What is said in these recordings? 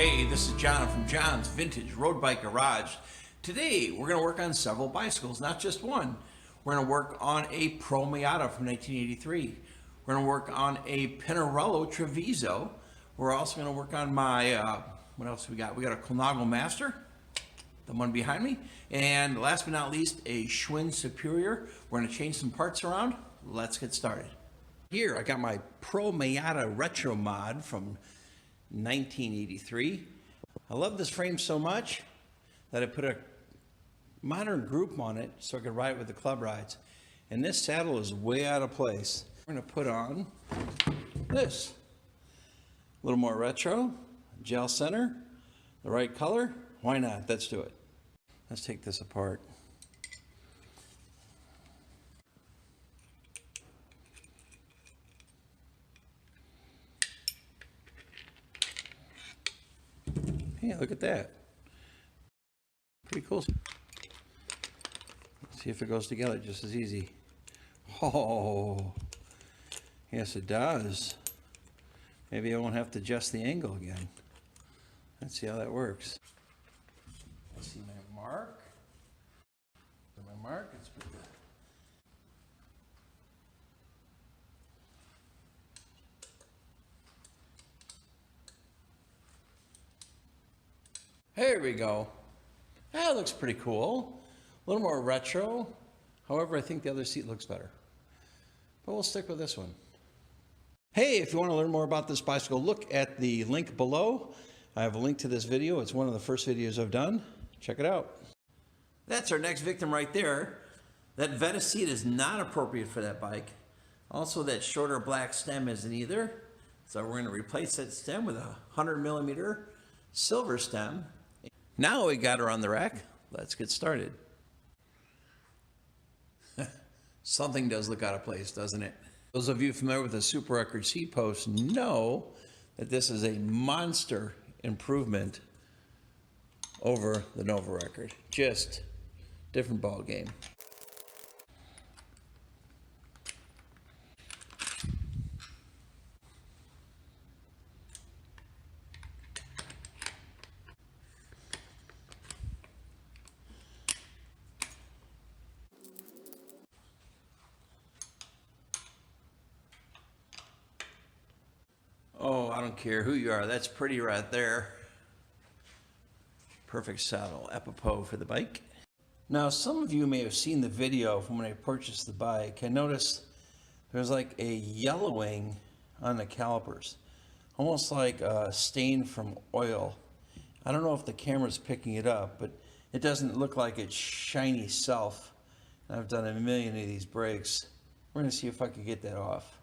Hey, this is John from John's Vintage Road Bike Garage. Today, we're going to work on several bicycles, not just one. We're going to work on a Pro Miata from 1983. We're going to work on a Pinarello Treviso. We're also going to work on my, what else we got? We got a Colnago Master, the one behind me. And last but not least, a Schwinn Superior. We're going to change some parts around. Let's get started. Here, I got my Pro Miata Retro Mod from 1983. I love this frame so much that I put a modern group on it so I could ride it with the club rides. And this saddle is way out of place. We're going to put on this. A little more retro, gel center, the right color. Why not? Let's do it. Let's take this apart. Hey, look at that. Pretty cool. Let's see if it goes together just as easy. Oh, yes it does. Maybe I won't have to adjust the angle again. Let's see how that works. Let's see my mark. My mark, it's pretty good. There we go. That looks pretty cool. A little more retro. However, I think the other seat looks better. But we'll stick with this one. Hey, if you want to learn more about this bicycle, look at the link below. I have a link to this video. It's one of the first videos I've done. Check it out. That's our next victim right there. That Veta seat is not appropriate for that bike. Also, that shorter black stem isn't either. So we're going to replace that stem with a 100mm silver stem. Now we got her on the rack. Let's get started. Something does look out of place, doesn't it? Those of you familiar with the Super Record seat post know that this is a monster improvement over the Nova Record. Just different ball game. Oh, I don't care who you are. That's pretty right there. Perfect saddle, apropos for the bike. Now, some of you may have seen the video from when I purchased the bike. I noticed there's like a yellowing on the calipers, almost like a stain from oil. I don't know if the camera's picking it up, but it doesn't look like its shiny self. And I've done a million of these brakes. We're gonna see if I can get that off.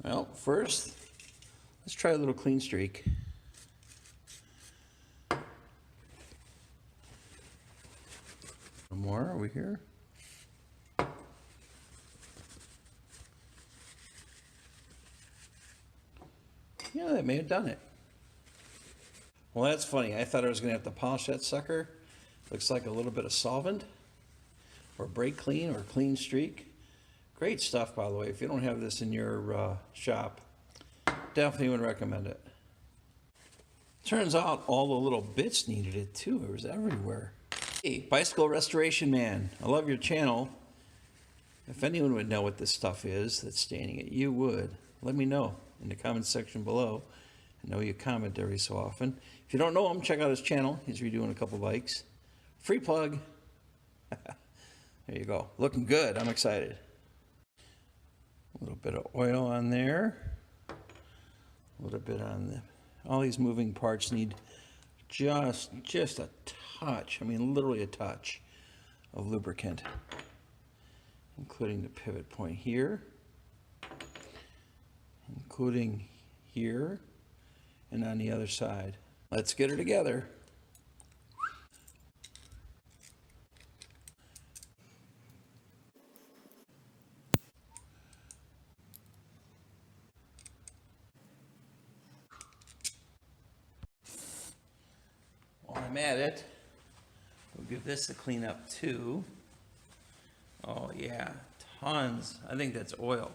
Well, first, let's try a little clean streak. One more over here. Yeah, that may have done it. Well, that's funny. I thought I was going to have to polish that sucker. Looks like a little bit of solvent, or brake clean, or clean streak. Great stuff, by the way. If you don't have this in your shop, definitely would recommend it. Turns out all the little bits needed it too. It was everywhere. Hey, Bicycle Restoration Man, I love your channel. If anyone would know what this stuff is that's staining it, you would. Let me know in the comment section below. I know you comment every so often. If you don't know him, check out his channel. He's redoing a couple bikes. Free plug. There you go. Looking good. I'm excited. A little bit of oil on there. A little bit on the... All these moving parts need just a touch. I mean, literally a touch of lubricant, including the pivot point here, including here, and on the other side. Let's get her together. While I'm at it, we'll give this a clean up too. Oh yeah, tons. I think that's oil.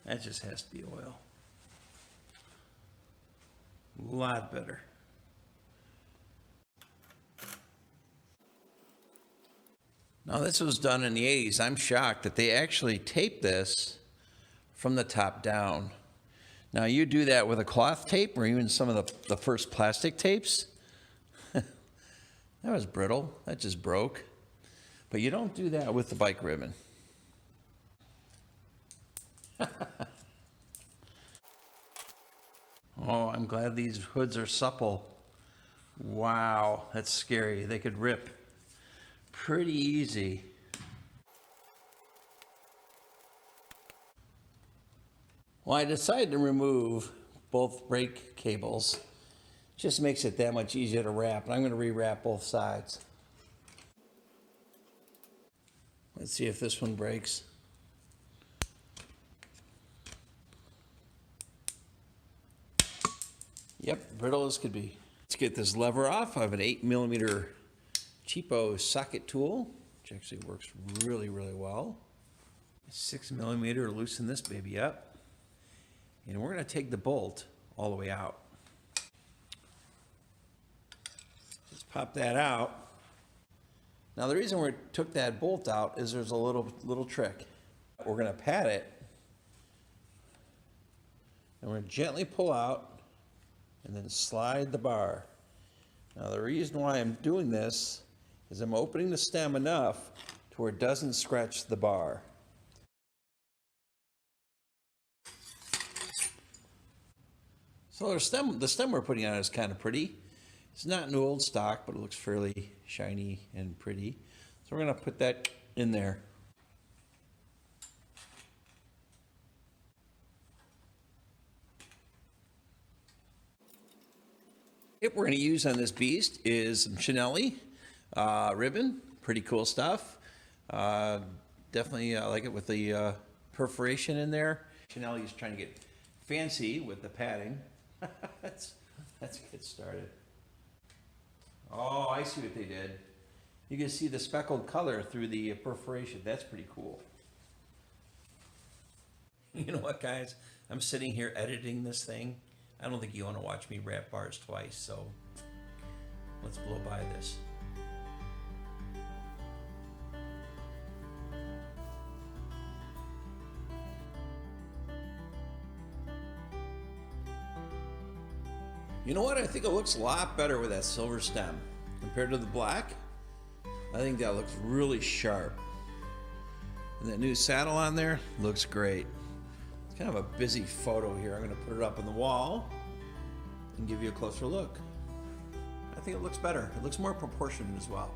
That just has to be oil. A lot better. Now this was done in the 80s. I'm shocked that they actually taped this from the top down. Now you do that with a cloth tape or even some of the first plastic tapes. That was brittle. That just broke. But you don't do that with the bike ribbon. Oh, I'm glad these hoods are supple. Wow, that's scary. They could rip pretty easy. Well, I decided to remove both brake cables. Just makes it that much easier to wrap. And I'm going to rewrap both sides. Let's see if this one breaks. Yep, brittle as could be. Let's get this lever off. I have an 8mm cheapo socket tool, which actually works really, really well. 6mm, loosen this baby up. And we're going to take the bolt all the way out. Just pop that out. Now the reason we took that bolt out is there's a little trick. We're going to pat it, and we're going to gently pull out and then slide the bar. Now the reason why I'm doing this is I'm opening the stem enough to where it doesn't scratch the bar. So the stem we're putting on is kind of pretty. It's not new old stock, but it looks fairly shiny and pretty. So we're going to put that in there. What we're going to use on this beast is some chenille ribbon. Pretty cool stuff. Definitely like it with the perforation in there. Chenille is trying to get fancy with the padding. Let's get started. Oh, I see what they did. You can see the speckled color through the perforation. That's pretty cool. You know what, guys? I'm sitting here editing this thing. I don't think you want to watch me wrap bars twice, so let's blow by this. You know what? I think it looks a lot better with that silver stem compared to the black. I think that looks really sharp. And that new saddle on there looks great. It's kind of a busy photo here. I'm going to put it up on the wall and give you a closer look. I think it looks better. It looks more proportioned as well.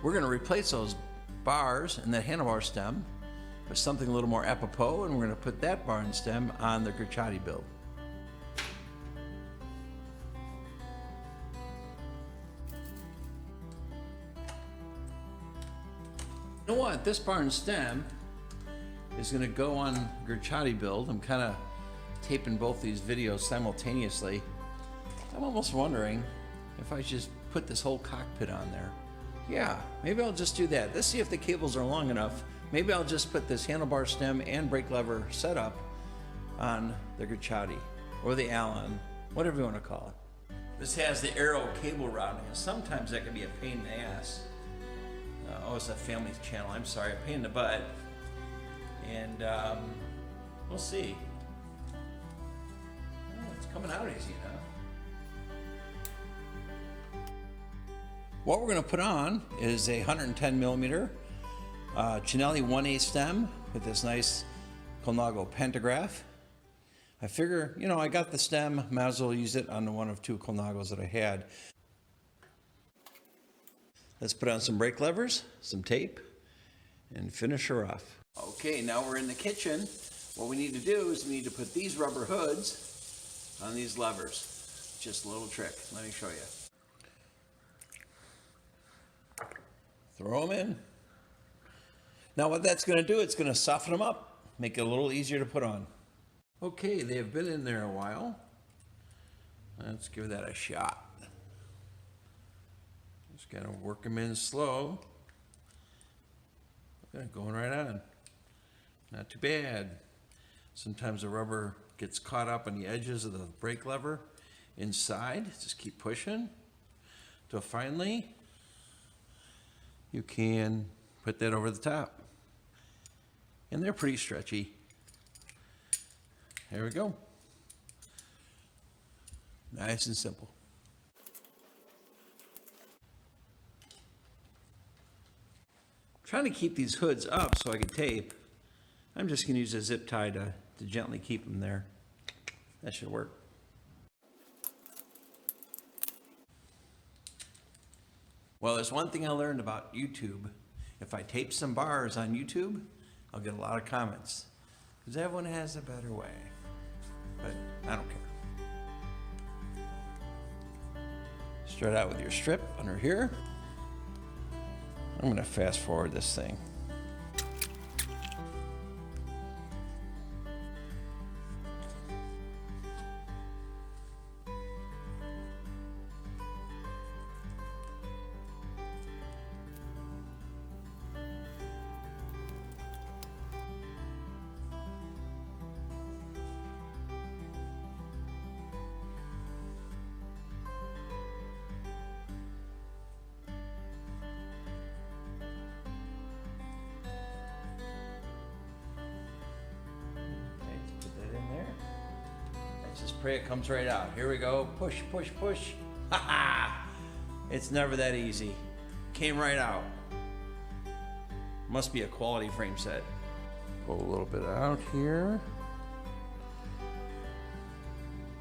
We're going to replace those bars and that handlebar stem with something a little more apropos, and we're going to put that bar and stem on the Guerciotti build. You know what? This bar and stem is going to go on Guerciotti build. I'm kind of taping both these videos simultaneously. I'm almost wondering if I should just put this whole cockpit on there. Yeah, maybe I'll just do that. Let's see if the cables are long enough. Maybe I'll just put this handlebar stem and brake lever setup on the Guerciotti or the Allen, whatever you want to call it. This has the arrow cable routing, and sometimes that can be a pain in the ass. Oh, it's a family channel. I'm sorry, a pain in the butt. And we'll see. Oh, it's coming out easy enough. What we're going to put on is a 110mm chenille 1/8 stem with this nice Colnago pantograph. I figure, you know, I got the stem, might as well use it on the one of two Colnagos that I had. Let's put on some brake levers, some tape, and finish her off. Okay, now we're in the kitchen. What we need to do is we need to put these rubber hoods on these levers. Just a little trick. Let me show you. Throw them in. Now what that's going to do, it's going to soften them up, make it a little easier to put on. Okay, they have been in there a while. Let's give that a shot. Gotta work them in slow. Okay, going right on. Not too bad. Sometimes the rubber gets caught up on the edges of the brake lever inside. Just keep pushing till finally you can put that over the top. And they're pretty stretchy. There we go. Nice and simple. Trying to keep these hoods up so I can tape. I'm just going to use a zip tie to gently keep them there. That should work. Well, there's one thing I learned about YouTube. If I tape some bars on YouTube, I'll get a lot of comments. Because everyone has a better way. But I don't care. Start out with your strip under here. I'm going to fast forward this thing. Just pray it comes right out. Here we go. Push, push, push. Ha ha! It's never that easy. Came right out. Must be a quality frame set. Pull a little bit out here.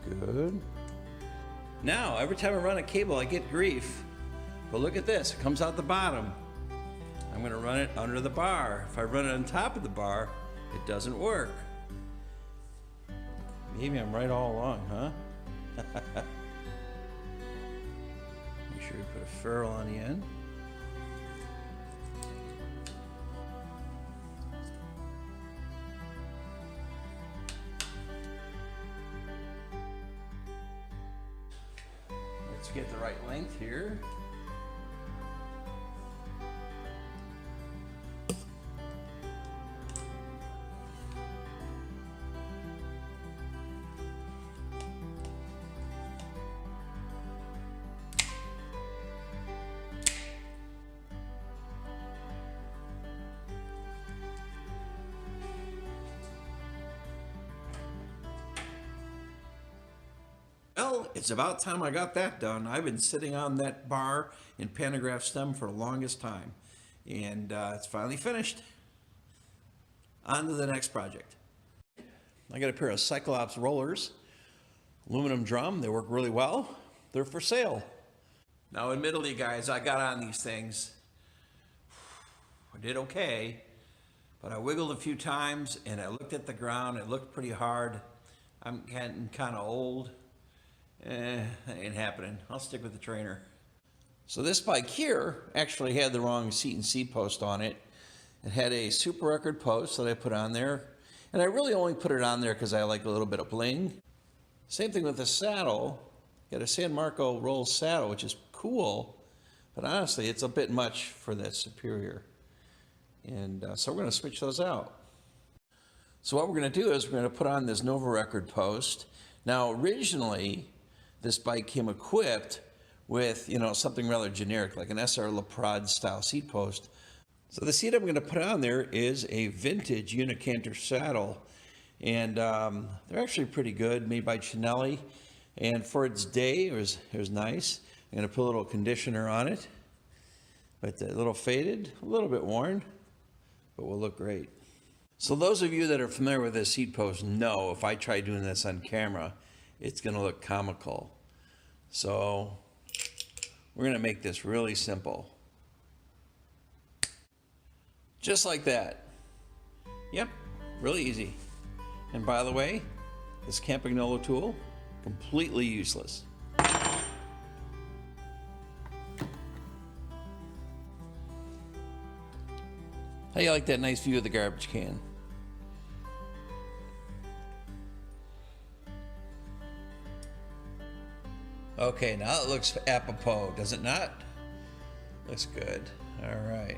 Good. Now, every time I run a cable, I get grief. But look at this. It comes out the bottom. I'm going to run it under the bar. If I run it on top of the bar, it doesn't work. Maybe I'm right all along, huh? Make sure you put a ferrule on the end. Let's get the right length here. Well, it's about time I got that done. I've been sitting on that bar and pantograph stem for the longest time. And it's finally finished. On to the next project. I got a pair of Cyclops rollers, aluminum drum. They work really well. They're for sale. Now, admittedly, guys, I got on these things. I did okay, but I wiggled a few times and I looked at the ground. It looked pretty hard. I'm getting kind of old. That ain't happening. I'll stick with the trainer. So this bike here actually had the wrong seat and seat post on it. It had a Super Record post that I put on there. And I really only put it on there because I like a little bit of bling. Same thing with the saddle. Got a San Marco roll saddle, which is cool. But honestly, it's a bit much for that Superior. And so we're going to switch those out. So what we're going to do is we're going to put on this Nova Record post. Now, originally, this bike came equipped with, something rather generic, like an SR LaPrade style seat post. So the seat I'm going to put on there is a vintage unicanter saddle. And they're actually pretty good, made by Chinelli. And for its day, it was nice. I'm going to put a little conditioner on it. But a little faded, a little bit worn, but will look great. So those of you that are familiar with this seat post know if I try doing this on camera, it's going to look comical. So we're going to make this really simple. Just like that. Yep, really easy. And by the way, this campagnolo tool, completely useless. How do you like that nice view of the garbage can? Okay, now it looks apropos, does it not? Looks good. All right.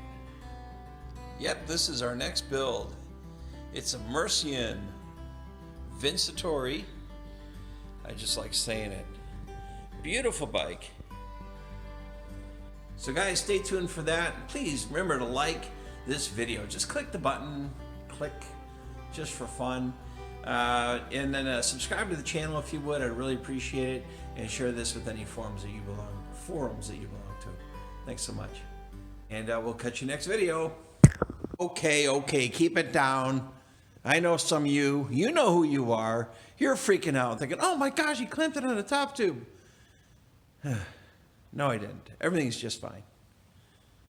Yep, this is our next build. It's a Mercian Vincitori. I just like saying it. Beautiful bike. So guys, stay tuned for that. Please remember to like this video. Just click the button, click just for fun. And then subscribe to the channel if you would. I'd really appreciate it. And share this with any forums that you belong to. Thanks so much. And we'll catch you next video. Okay, keep it down. I know some of you know who you are. You're freaking out thinking, oh my gosh, he clamped it on the top tube. No, I didn't. Everything's just fine.